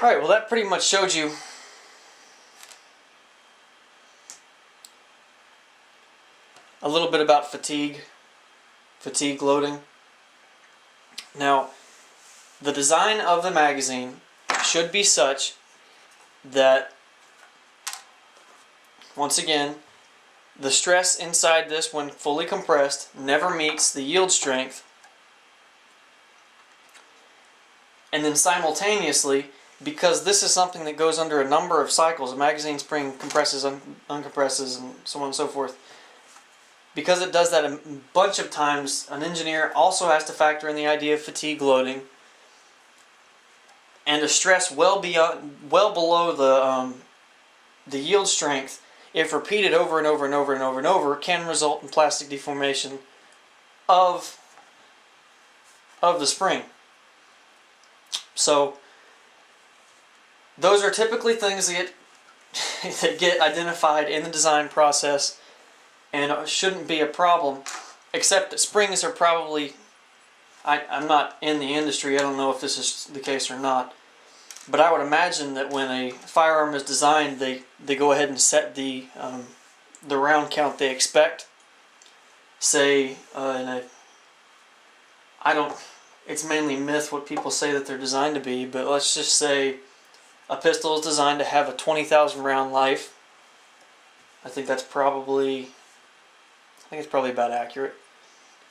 Alright, well that pretty much showed you a little bit about fatigue loading. Now, the design of the magazine should be such that, once again, the stress inside this when fully compressed never meets the yield strength, and then simultaneously, because this is something that goes under a number of cycles, a magazine spring compresses, uncompresses, and so on and so forth, because it does that a bunch of times, an engineer also has to factor in the idea of fatigue loading and a stress well below the yield strength, if repeated over and over and over and over and over, can result in plastic deformation of the spring. So those are typically things that get identified in the design process and shouldn't be a problem, except that springs are probably, I'm not in the industry, I don't know if this is the case or not, but I would imagine that when a firearm is designed, they go ahead and set the round count they expect. Say, it's mainly myth what people say that they're designed to be, but let's just say a pistol is designed to have a 20,000 round life. I think it's probably about accurate.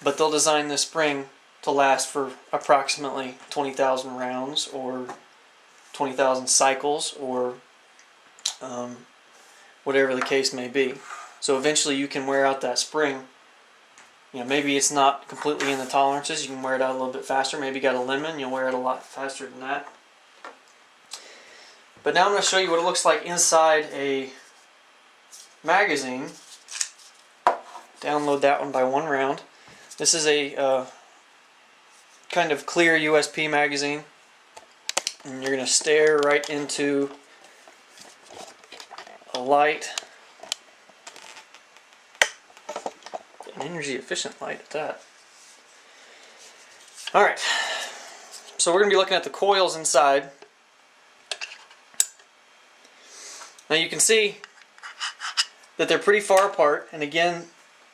But they'll design this spring to last for approximately 20,000 rounds or 20,000 cycles or whatever the case may be. So eventually you can wear out that spring. You know, maybe it's not completely in the tolerances, you can wear it out a little bit faster. Maybe you got a lemon, you'll wear it a lot faster than that. But now I'm going to show you what it looks like inside a magazine. Download that one by one round. This is a kind of clear USP magazine. And you're going to stare right into a light. An energy efficient light at that. Alright. So we're going to be looking at the coils inside. Now you can see that they're pretty far apart, and again,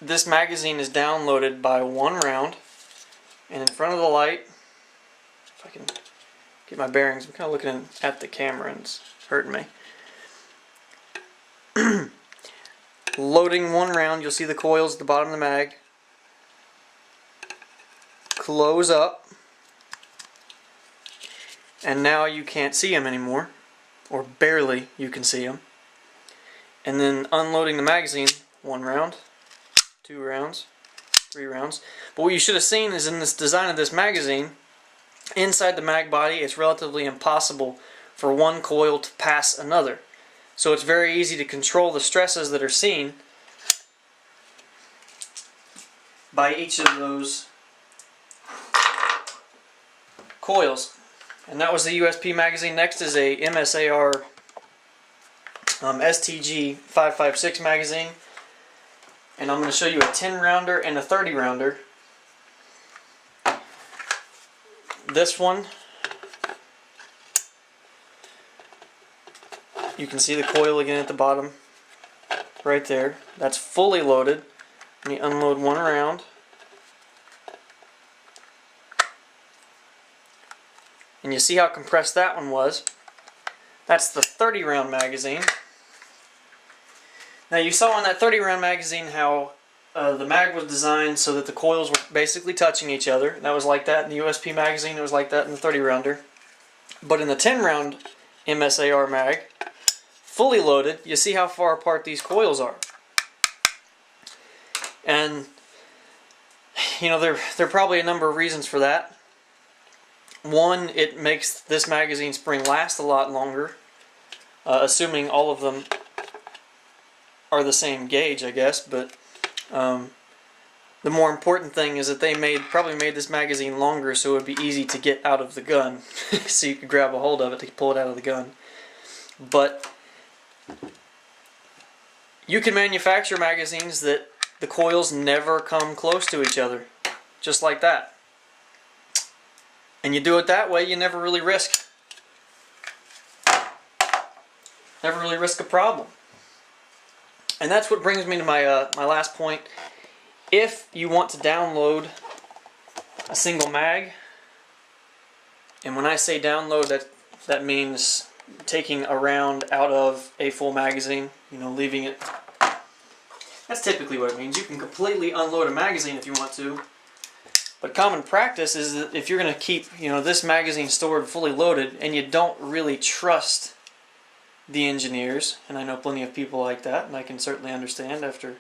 this magazine is downloaded by one round. And in front of the light, if I can get my bearings, I'm kind of looking at the camera and it's hurting me. Loading one round, you'll see the coils at the bottom of the mag. Close up. And now you can't see them anymore, or barely you can see them. And then unloading the magazine, one round, 2 rounds, 3 rounds. But what you should have seen is in this design of this magazine, inside the mag body, it's relatively impossible for one coil to pass another. So it's very easy to control the stresses that are seen by each of those coils. And that was the USP magazine. Next is a MSAR STG 556 magazine. And I'm going to show you a 10 rounder and a 30 rounder. This one, you can see the coil again at the bottom, right there. That's fully loaded. Let me unload one round. And you see how compressed that one was. That's the 30 round magazine. Now you saw on that 30 round magazine how the mag was designed so that the coils were basically touching each other. That was like that in the USP magazine, it was like that in the 30 rounder. But in the 10 round MSAR mag, fully loaded, you see how far apart these coils are. And you know, there are probably a number of reasons for that. One, it makes this magazine spring last a lot longer, assuming all of them are the same gauge, I guess. But the more important thing is that they probably made this magazine longer so it would be easy to get out of the gun, so you could grab a hold of it to pull it out of the gun. But you can manufacture magazines that the coils never come close to each other, just like that. And you do it that way, you never really risk never really risk a problem. And that's what brings me to my my last point. If you want to download a single mag, and when I say download, that means taking a round out of a full magazine, leaving it. That's typically what it means. You can completely unload a magazine if you want to. But common practice is that if you're going to keep, this magazine stored fully loaded and you don't really trust the engineers, and I know plenty of people like that, and I can certainly understand after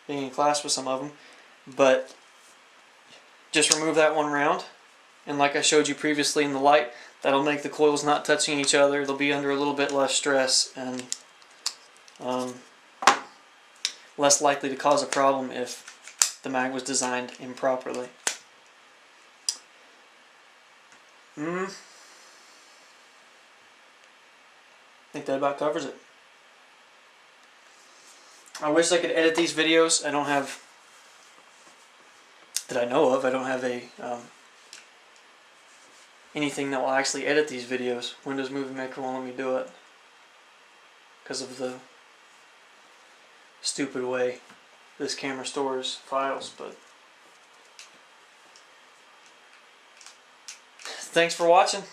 being in class with some of them, but just remove that one round, and like I showed you previously in the light, that'll make the coils not touching each other. They'll be under a little bit less stress and less likely to cause a problem if the mag was designed improperly. I think that about covers it. I wish I could edit these videos. I don't have, that I know of, I don't have a anything that will actually edit these videos. Windows Movie Maker won't let me do it because of the stupid way this camera stores files. But thanks for watching.